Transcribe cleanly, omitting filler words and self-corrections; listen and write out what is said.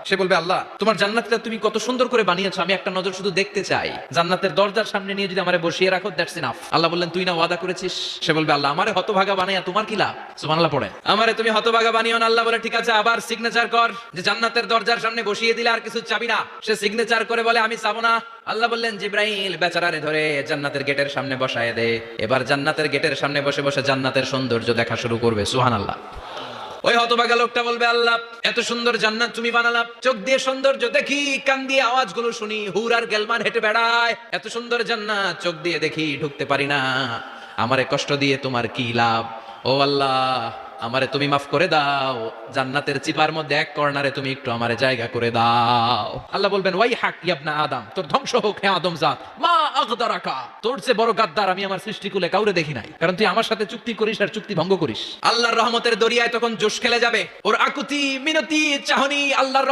সে বলবে আল্লাহ তোমার জান্নাতটা তুমি কত সুন্দর করে বানিয়েছো, আমি একটা নজর শুধু দেখতে চাই। জান্নাতের দরজার সামনে নিয়ে যদি আমারে বসিয়ে রাখো, দ্যাটস ইনাফ। আল্লাহ বললেন তুই না ওয়াদা করেছিস। সে বলবে আল্লাহ আমারে হতভাগা বানাইয়া তোমার কি লাভ? সুবহানাল্লাহ পড়ে। আমারে তুমি হতভাগা বানিও না। আল্লাহ বলে ঠিক আছে, আবার সিগনেচার কর যে জান্নাতের দরজার সামনে বসিয়ে দিলে আর কিছু চাবি না। সে সিগনেচার করে বলে আমি চাবো না। আল্লাহ বললেন জিব্রাইল বেচারারে ধরে জান্নাতের গেটের সামনে বসায় দে। এবার জান্নাতের গেটের সামনে বসে বসে জান্নাতের সৌন্দর্য দেখা শুরু করবে। সুবহানাল্লাহ। ওই হতভাগা লোকটা বলবে আল্লাহ এত সুন্দর জান্নাত তুমি বানালাম, চোখ দিয়ে সৌন্দর্য দেখি, কান দিয়ে আওয়াজগুলো শুনি, হুর আর গেলমান হেঁটে বেড়ায়, এত সুন্দর জান্নাত চোখ দিয়ে দেখি, ঢুকতে পারি না, আমারে কষ্ট দিয়ে তোমার কি লাভ? ও আল্লাহ আমারে তুমি মাফ করে দাও, জান্নাতের চিপার মধ্যে এক কর্নারে তুমি একটু আমারে জায়গা করে দাও। আল্লাহ বলবেন ওয়াই হাক ইবনা আদম, তোর ধ্বংস হোক হে আদম জাত, মা আগদারাকা, তোর চেয়ে বড় গাদ্দার আমি আমার সৃষ্টিকুলে কাউরে দেখি নাই, কারণ তুই আমার সাথে চুক্তি করিস আর চুক্তি ভঙ্গ করিস। আল্লাহর রহমতের দরিয়ায় তখন জোশ খেলে যাবে, ওর আকুতি মিনতি চাহনি আল্লাহর